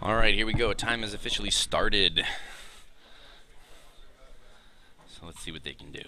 Alright, here we go. Time has officially started. So let's see what they can do.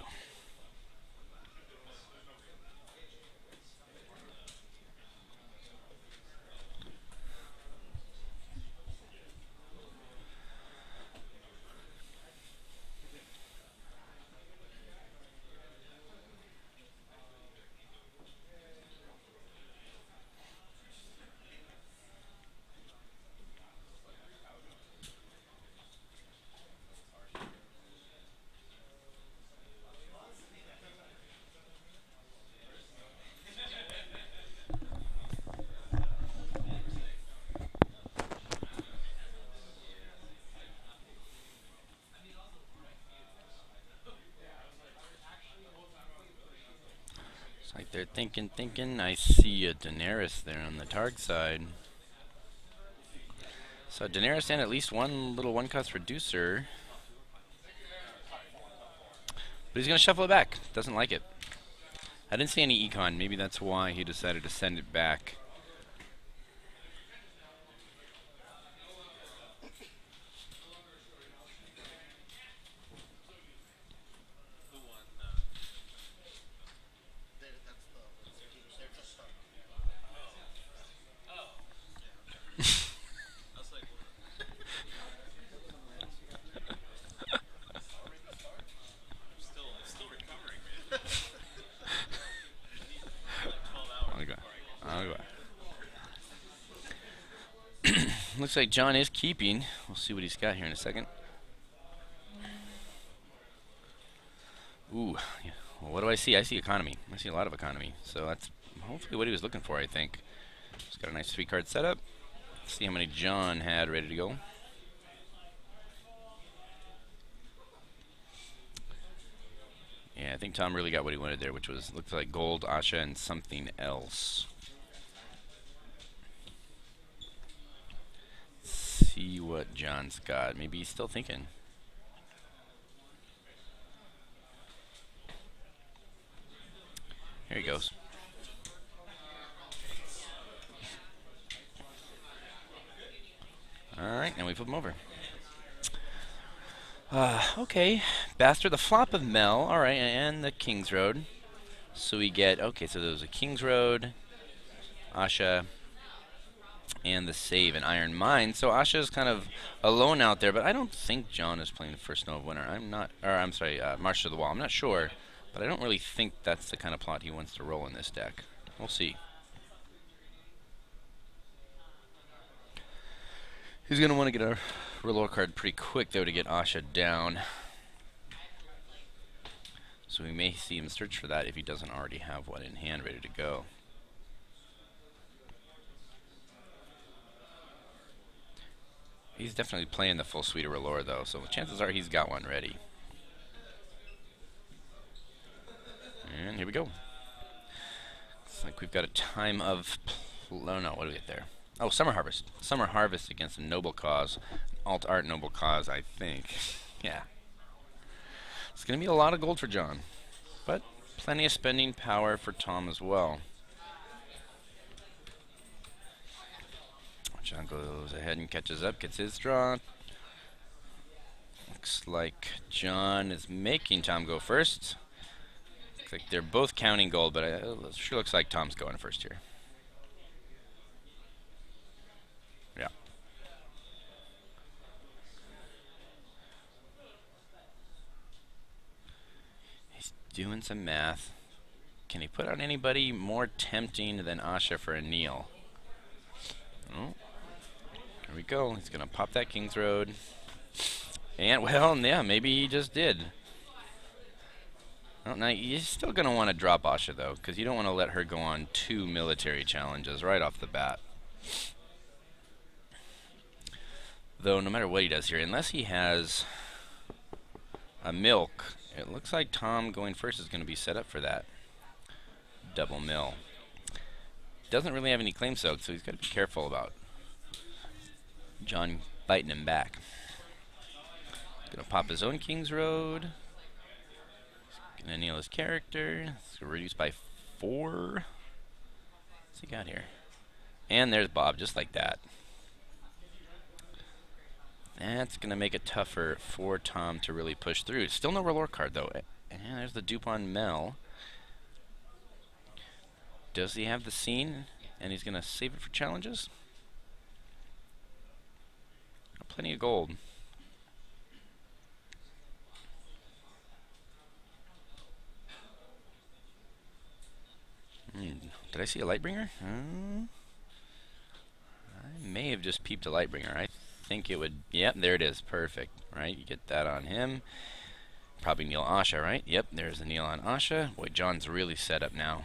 It's like they're thinking. I see a Daenerys there on the Targ side. So Daenerys and at least one little one-cost reducer. But he's going to shuffle it back. Doesn't like it. I didn't see any econ. Maybe that's why he decided to send it back. Looks like John is keeping. We'll see what he's got here in a second. Ooh, yeah. Well, what do I see? I see economy. I see a lot of economy. So that's hopefully what he was looking for, I think. He's got a nice 3-card setup. Let's see how many John had ready to go. Yeah, I think Tom really got what he wanted there, which was, looks like gold, Asha, and something else. See what John's got. Maybe he's still thinking. Here he goes. Alright, and we flip him over. Okay. Bastard, the flop of Mel. Alright, and the King's Road. So we get, okay, so there was a King's Road, Asha, and the save in Iron Mine. So Asha is kind of alone out there, but I don't think John is playing the first Nova winner. I'm sorry, March to the Wall. I'm not sure, but I don't really think that's the kind of plot he wants to roll in this deck. We'll see. He's going to want to get a R'hllor card pretty quick, though, to get Asha down. So we may see him search for that if he doesn't already have one in hand ready to go. He's definitely playing the full suite of R'hllor, though, so chances are he's got one ready. And here we go. Looks like we've got a time of... Oh, no, what do we get there? Oh, Summer Harvest. Summer Harvest against a Noble Cause. Alt Art Noble Cause, I think. Yeah. It's going to be a lot of gold for John. But plenty of spending power for Tom as well. John goes ahead and catches up, gets his draw. Looks like John is making Tom go first. Looks like they're both counting gold, but it sure looks like Tom's going first here. Yeah. He's doing some math. Can he put out anybody more tempting than Asha for a kneel? Oh. Here we go. He's going to pop that King's Road. And, well, yeah, maybe he just did. Well, now, you're still going to want to drop Asha, though, because you don't want to let her go on 2 military challenges right off the bat. Though, no matter what he does here, unless he has a milk, it looks like Tom going first is going to be set up for that. Double mill. Doesn't really have any claim soak, so he's got to be careful about John biting him back. Gonna pop his own King's Road. Gonna kneel his character. So reduced by 4. What's he got here? And there's Bob, just like that. That's going to make it tougher for Tom to really push through. Still no R'hllor card, though. And there's the dupe on Mel. Does he have the scene? And he's going to save it for challenges? Plenty of gold. Did I see a Lightbringer? I may have just peeped a Lightbringer. I think it would... Yep, there it is. Perfect. Right, you get that on him. Probably Neil Asha, right? Yep, there's the Neil on Asha. Boy, John's really set up now.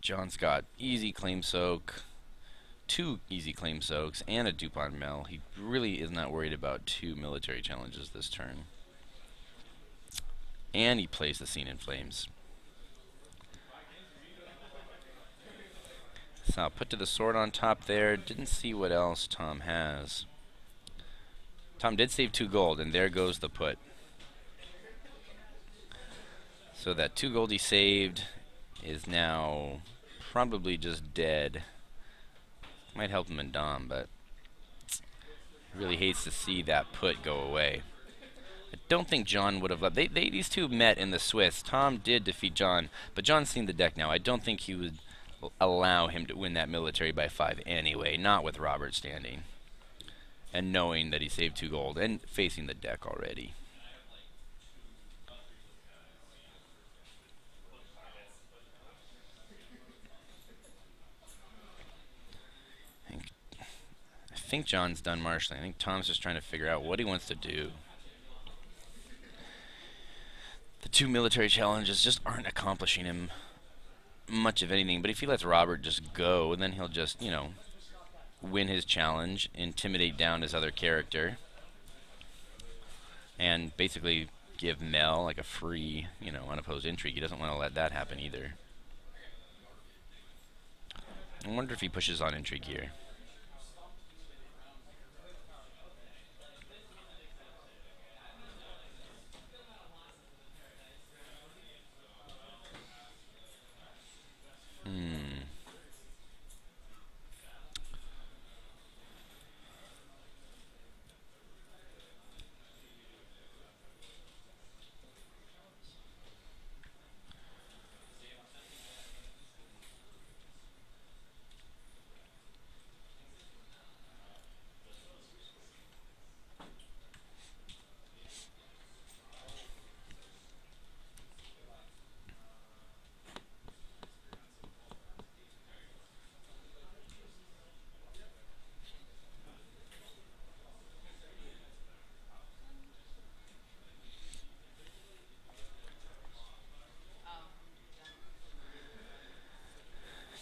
John's got easy claim soak, 2 easy claim soaks, and a dupe on Mel. He really is not worried about 2 military challenges this turn. And he plays the Scene in Flames. So I'll put to the sword on top there. Didn't see what else Tom has. Tom did save 2 gold, and there goes the put. So that 2 gold he saved is now probably just dead. Might help him in Dom, but really hates to see that put go away. I don't think John would have left. These two met in the Swiss. Tom did defeat John, but John's seen the deck now. I don't think he would allow him to win that military by 5 anyway, not with Robert standing. And knowing that he saved 2 gold and facing the deck already. I think John's done marshalling. I think Tom's just trying to figure out what he wants to do. The 2 military challenges just aren't accomplishing him much of anything. But if he lets Robert just go, then he'll just, you know, win his challenge, intimidate down his other character, and basically give Mel like a free, you know, unopposed intrigue. He doesn't want to let that happen either. I wonder if he pushes on intrigue here.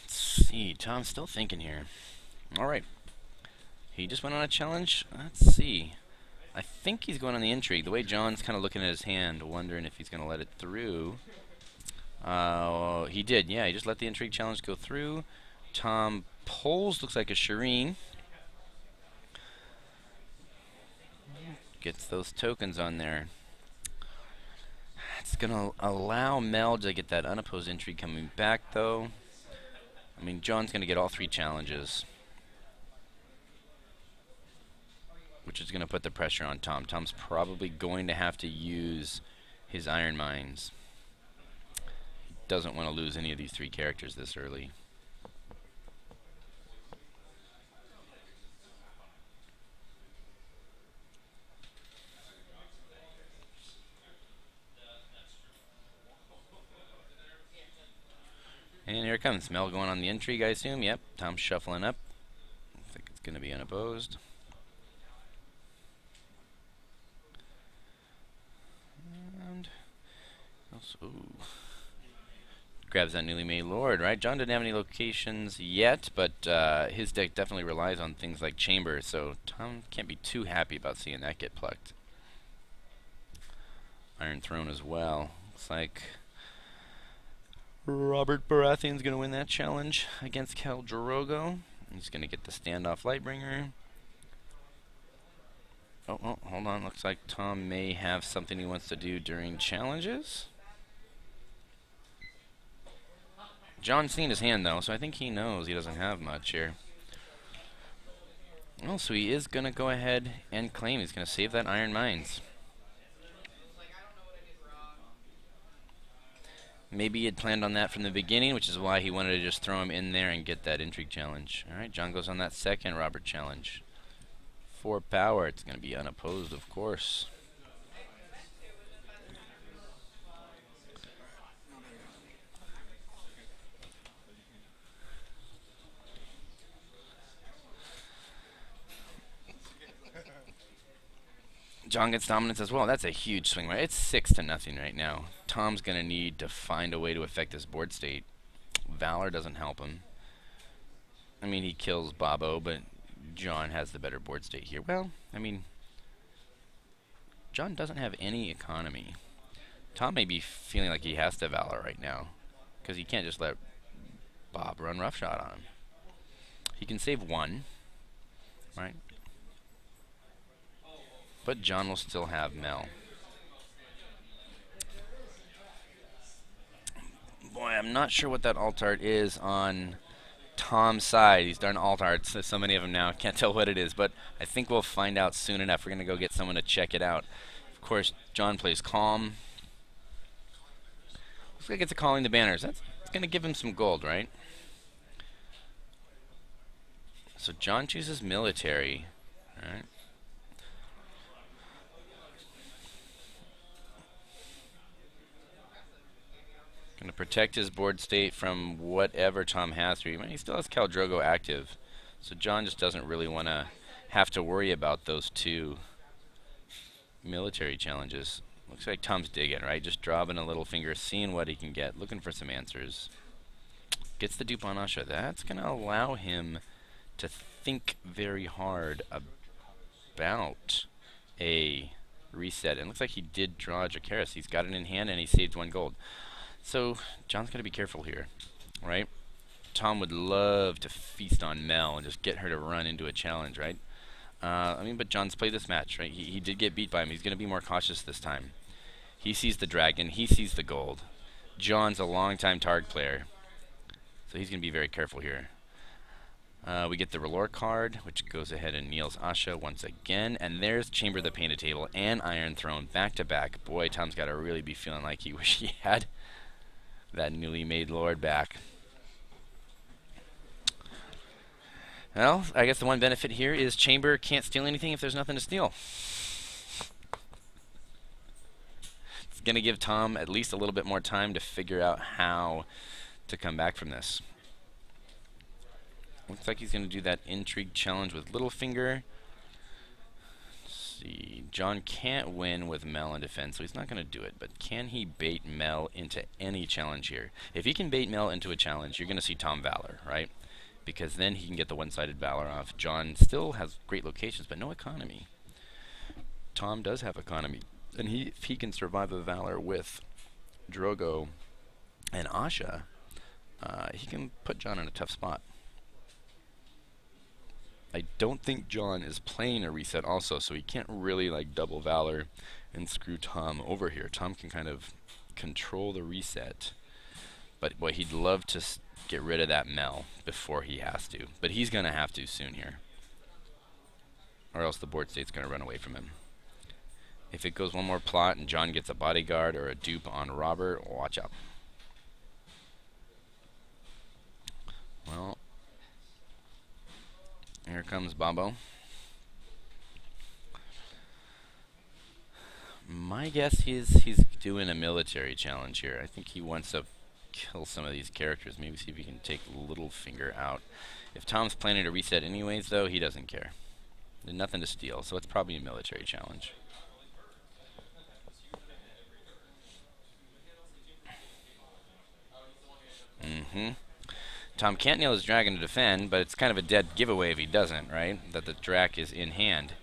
See, Tom's still thinking here. Alright. He just went on a challenge. Let's see. I think he's going on the intrigue. The way John's kind of looking at his hand, wondering if he's going to let it through. He did, yeah. He just let the intrigue challenge go through. Tom pulls, looks like a Shireen. Gets those tokens on there. It's going to allow Mel to get that unopposed intrigue coming back, though. I mean, John's going to get all 3 challenges, which is going to put the pressure on Tom. Tom's probably going to have to use his Iron Mines. He doesn't want to lose any of these 3 characters this early. And here it comes. Mel going on the intrigue, I assume. Yep, Tom's shuffling up. I think it's going to be unopposed. And also, grabs that newly made Lord, right? John didn't have any locations yet, but his deck definitely relies on things like Chamber, so Tom can't be too happy about seeing that get plucked. Iron Throne as well. Looks like Robert Baratheon's going to win that challenge against Khal Drogo. He's going to get the standoff Lightbringer. Oh, hold on. Looks like Tom may have something he wants to do during challenges. John's seen his hand, though, so I think he knows he doesn't have much here. Oh, so he is going to go ahead and claim he's going to save that Iron Mines. Maybe he had planned on that from the beginning, which is why he wanted to just throw him in there and get that intrigue challenge. All right, John goes on that second Robert challenge. 4 power. It's going to be unopposed, of course. John gets dominance as well. That's a huge swing, right? It's 6-0 right now. Tom's going to need to find a way to affect this board state. Valor doesn't help him. I mean, he kills Bobo, but John has the better board state here. Well, I mean, John doesn't have any economy. Tom may be feeling like he has to Valor right now, because he can't just let Bob run roughshod on him. He can save 1, right? But John will still have Mel. Boy, I'm not sure what that alt-art is on Tom's side. He's done alt-arts. There's so many of them now. Can't tell what it is, but I think we'll find out soon enough. We're going to go get someone to check it out. Of course, John plays calm. Looks like it's a calling the banners. That's going to give him some gold, right? So John chooses military. All right. Going to protect his board state from whatever Tom has to. He still has Khal Drogo active, so John just doesn't really want to have to worry about those 2 military challenges. Looks like Tom's digging, right? Just dropping a little finger, seeing what he can get, looking for some answers. Gets the dupe on Asha. That's going to allow him to think very hard about a reset. And it looks like he did draw a Dracarys. He's got it in hand, and he saved 1 gold. So John's got to be careful here, right? Tom would love to feast on Mel and just get her to run into a challenge, right? I mean, but John's played this match, right? He did get beat by him. He's going to be more cautious this time. He sees the dragon. He sees the gold. John's a long-time Targ player, so he's going to be very careful here. We get the R'hllor card, which goes ahead and kneels Asha once again. And there's Chamber of the Painted Table and Iron Throne back-to-back. Boy, Tom's got to really be feeling like he wish he had that newly made lord back. Well, I guess the one benefit here is Chamber can't steal anything if there's nothing to steal. It's going to give Tom at least a little bit more time to figure out how to come back from this. Looks like he's going to do that intrigue challenge with Littlefinger. See, John can't win with Mel in defense, so he's not going to do it. But can he bait Mel into any challenge here? If he can bait Mel into a challenge, you're going to see Tom Valor, right? Because then he can get the one-sided Valor off. John still has great locations, but no economy. Tom does have economy, and if he can survive a Valor with Drogo and Asha, he can put John in a tough spot. I don't think John is playing a reset also, so he can't really like double Valor and screw Tom over here. Tom can kind of control the reset, but boy, he'd love to get rid of that Mel before he has to. But he's going to have to soon here, or else the board state's going to run away from him. If it goes one more plot and John gets a bodyguard or a dupe on Robert, watch out. Well, here comes Bobo. My guess he's doing a military challenge here. I think he wants to kill some of these characters. Maybe see if he can take Littlefinger out. If Tom's planning to reset anyways, though, he doesn't care. There's nothing to steal, so it's probably a military challenge. Tom can't nail his dragon to defend, but it's kind of a dead giveaway if he doesn't, right? That the Drac is in hand.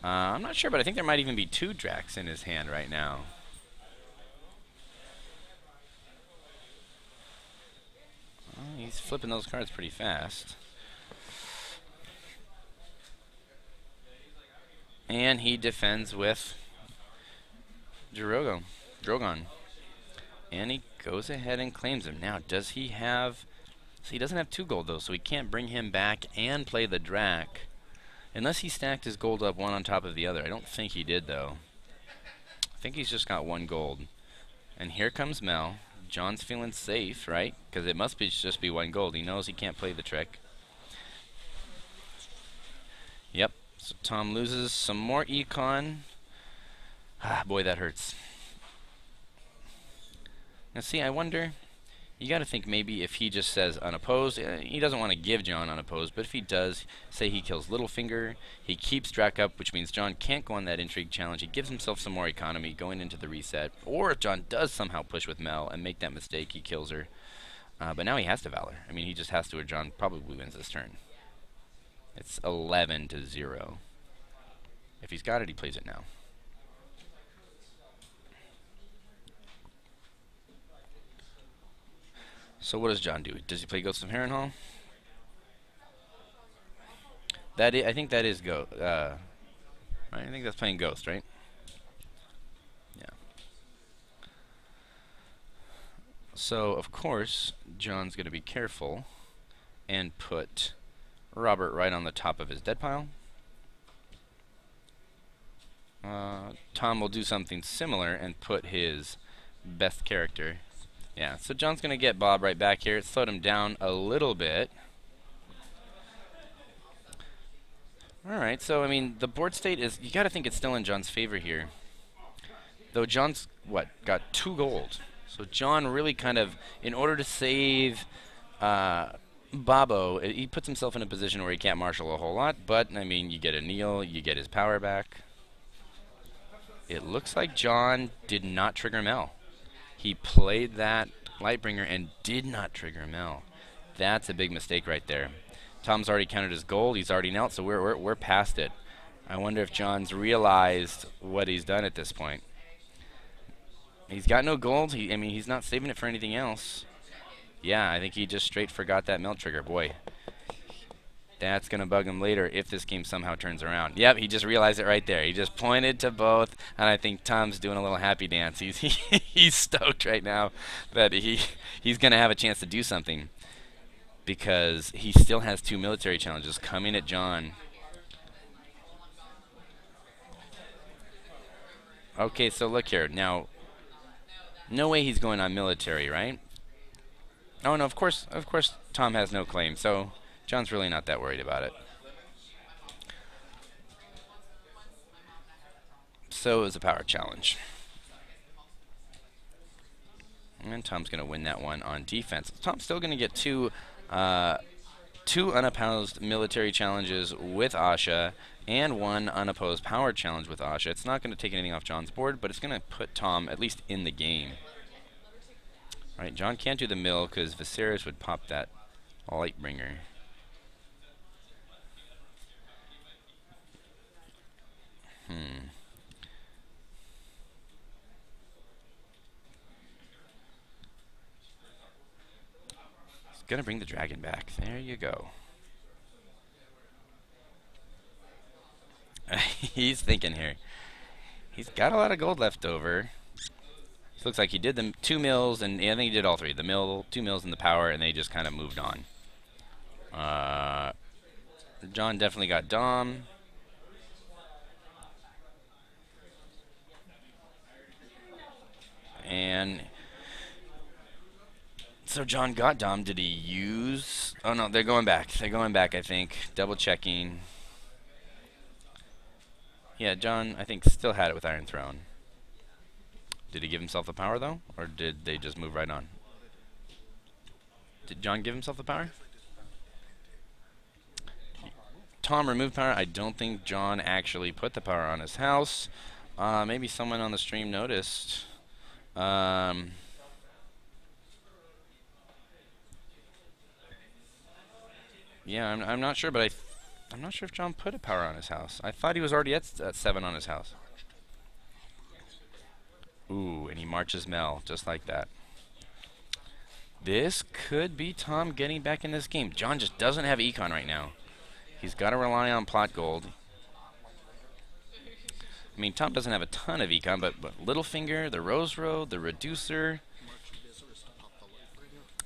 I'm not sure, but I think there might even be 2 Dracs in his hand right now. He's flipping those cards pretty fast. And he defends with Drogon. And he goes ahead and claims him. Now, does he have... So he doesn't have 2 gold, though, so he can't bring him back and play the Drac. Unless he stacked his gold up one on top of the other. I don't think he did, though. I think he's just got 1 gold. And here comes Mel. John's feeling safe, right? Because it must be just be 1 gold. He knows he can't play the trick. Yep. So Tom loses some more econ. Ah, boy, that hurts. Now, see, I wonder... You got to think maybe if he just says unopposed, he doesn't want to give John unopposed, but if he does, say he kills Littlefinger, he keeps Drac up, which means John can't go on that intrigue challenge. He gives himself some more economy going into the reset. Or if John does somehow push with Mel and make that mistake, he kills her. But now he has to Valor. I mean, he just has to, or John probably wins this turn. It's 11-0. If he's got it, he plays it now. So what does John do? Does he play Ghosts of Harrenhal? I think that is Ghost. Right? I think that's playing Ghost, right? Yeah. So, of course, John's going to be careful and put Robert right on the top of his dead pile. Tom will do something similar and put his best character. Yeah, so John's going to get Bob right back here. It slowed him down a little bit. Alright, so, I mean, the board state is... You got to think it's still in John's favor here. Though John's, got 2 gold. So John really kind of, in order to save Bobo, he puts himself in a position where he can't marshal a whole lot. But, I mean, you get a kneel, you get his power back. It looks like John did not trigger Mel. He played that Lightbringer and did not trigger Mel. That's a big mistake right there. Tom's already counted his gold. He's already knelt, so we're past it. I wonder if John's realized what he's done at this point. He's got no gold. I mean, he's not saving it for anything else. Yeah, I think he just straight forgot that melt trigger. Boy, that's going to bug him later if this game somehow turns around. Yep, he just realized it right there. He just pointed to both, and I think Tom's doing a little happy dance. He's stoked right now that he's going to have a chance to do something because he still has 2 military challenges coming at John. Okay, so look here. Now, no way he's going on military, right? Oh, no, of course Tom has no claim, so... John's really not that worried about it. So it was a power challenge. And Tom's going to win that one on defense. Tom's still going to get 2 unopposed military challenges with Asha and 1 unopposed power challenge with Asha. It's not going to take anything off John's board, but it's going to put Tom at least in the game. All right, John can't do the mill because Viserys would pop that Lightbringer. He's gonna bring the dragon back. There you go. He's thinking here. He's got a lot of gold left over. It looks like he did the 2 mills, and I think he did all 3. The mill, 2 mills, and the power, and they just kind of moved on. John definitely got Dom. And so John got Dom. Did he use... Oh, no, they're going back. They're going back, I think. Double checking. Yeah, John, I think, still had it with Iron Throne. Did he give himself the power, though? Or did they just move right on? Did John give himself the power? Tom removed power. I don't think John actually put the power on his house. Maybe someone on the stream noticed. Yeah, I'm not sure, but I'm not sure if John put a power on his house. I thought he was already at 7 on his house. Ooh, and he marches Mel, just like that. This could be Tom getting back in this game. John just doesn't have econ right now. He's got to rely on plot gold. I mean, Tom doesn't have a ton of econ, but Littlefinger, the Rose Road, the Reducer.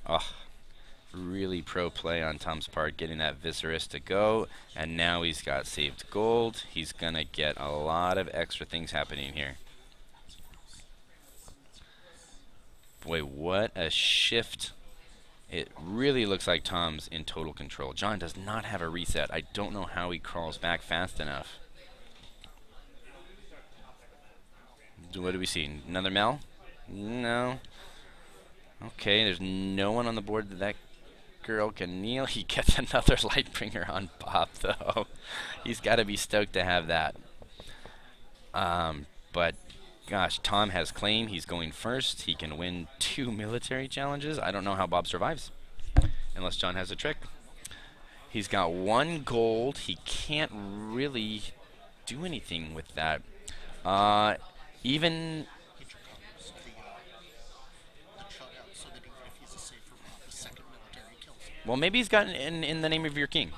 Oh, really pro play on Tom's part, getting that Viserys to go. And now he's got saved gold. He's going to get a lot of extra things happening here. Boy, what a shift. It really looks like Tom's in total control. Jon does not have a reset. I don't know how he crawls back fast enough. What do we see? Another Mel? No. Okay, there's no one on the board that girl can kneel. He gets another Lightbringer on Bob, though. He's got to be stoked to have that. But gosh, Tom has claim. He's going first. He can win 2 military challenges. I don't know how Bob survives, unless Jon has a trick. He's got 1 gold. He can't really do anything with that. Even... Well, maybe he's got in the name of your king.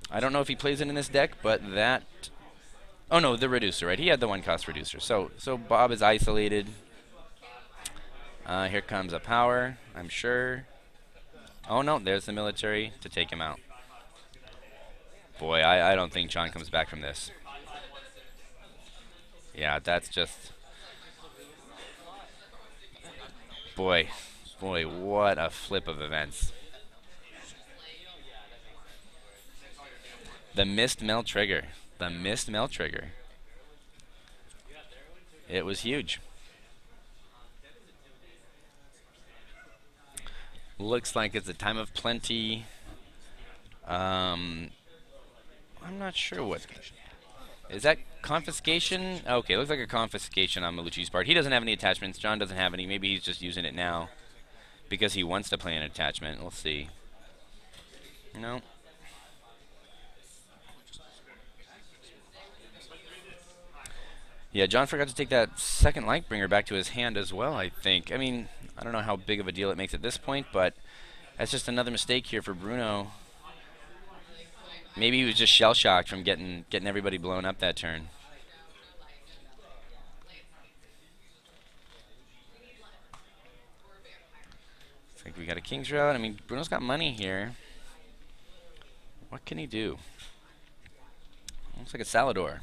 I don't know if he plays it in this deck, but that... Oh, no, the reducer, right? He had the 1-cost reducer. So Bob is isolated. Here comes a power, I'm sure. Oh, no, there's the military to take him out. Boy, I don't think Jon comes back from this. Yeah, that's just... Boy, what a flip of events. The missed Mel trigger. The missed Mel trigger. It was huge. Looks like it's a time of plenty. I'm not sure what... Is that confiscation? Okay, looks like a confiscation on Melucci's part. He doesn't have any attachments. Jon doesn't have any. Maybe he's just using it now because he wants to play an attachment. We'll see. No. Yeah, Jon forgot to take that second Lightbringer back to his hand as well, I think. I mean, I don't know how big of a deal it makes at this point, but that's just another mistake here for Bruno. Maybe he was just shell-shocked from getting everybody blown up that turn. Looks like we got a King's Road. I mean, Bruno's got money here. What can he do? Looks like a Salador.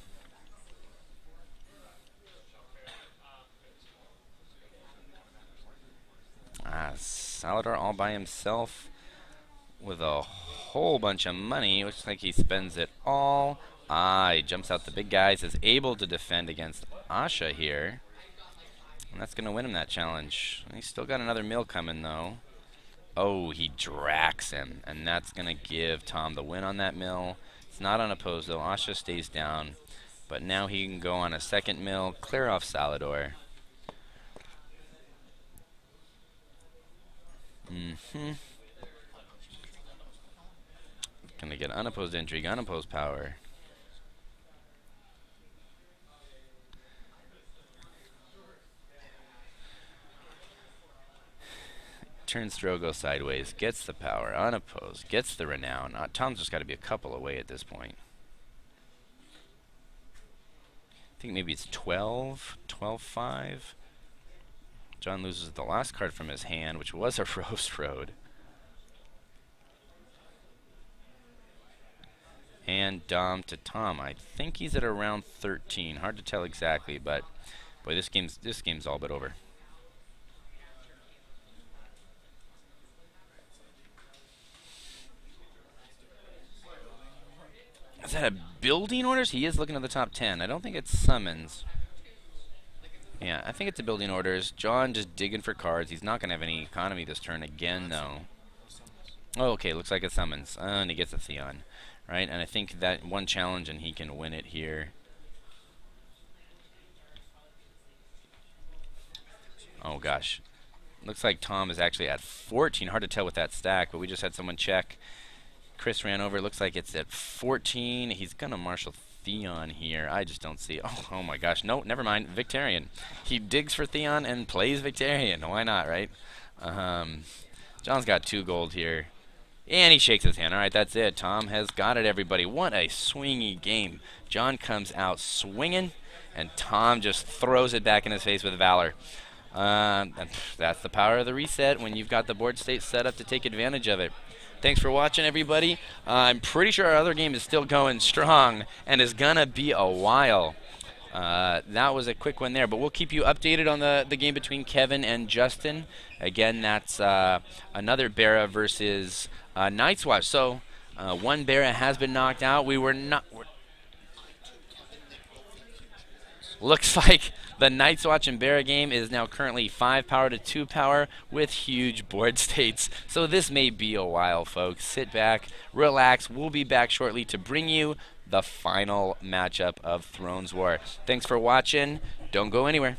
Salador all by himself with a whole bunch of money. Looks like he spends it all. He jumps out the big guys, is able to defend against Asha here. And that's going to win him that challenge. He's still got another mill coming, though. Oh, he Drax him, and that's going to give Tom the win on that mill. It's not unopposed, though. Asha stays down, but now he can go on a second mill, clear off Salador. Gonna get unopposed intrigue, unopposed power. Turns Drogo sideways, gets the power, unopposed, gets the renown. Tom's just got to be a couple away at this point. I think maybe it's 12, 12-5. Jon loses the last card from his hand, which was a Roast Road. And Dom to Tom. I think he's at around 13. Hard to tell exactly, but boy, this game's all but over. Is that a building orders? He is looking at the top 10. I don't think it's summons. Yeah, I think it's a building orders. Jon just digging for cards. He's not going to have any economy this turn again, though. Oh, okay, looks like it summons. And he gets a Theon. Right, and I think that one challenge and he can win it here. Oh, gosh. Looks like Tom is actually at 14. Hard to tell with that stack, but we just had someone check. Chris ran over. Looks like it's at 14. He's going to marshal Theon here. I just don't see... Oh my gosh. No, never mind. Victarion. He digs for Theon and plays Victarion. Why not, right? Jon's got 2 gold here. And he shakes his hand. All right, that's it. Tom has got it, everybody. What a swingy game. Jon comes out swinging, and Tom just throws it back in his face with Valor. That's the power of the reset when you've got the board state set up to take advantage of it. Thanks for watching, everybody. I'm pretty sure our other game is still going strong and is going to be a while. That was a quick one there, but we'll keep you updated on the game between Kevin and Justin. Again, that's another Barra versus Night's Watch. So one Barra has been knocked out. Looks like the Night's Watch and Barra game is now currently 5 power to 2 power with huge board states. So this may be a while, folks. Sit back, relax. We'll be back shortly to bring you the final matchup of Thrones War. Thanks for watching. Don't go anywhere.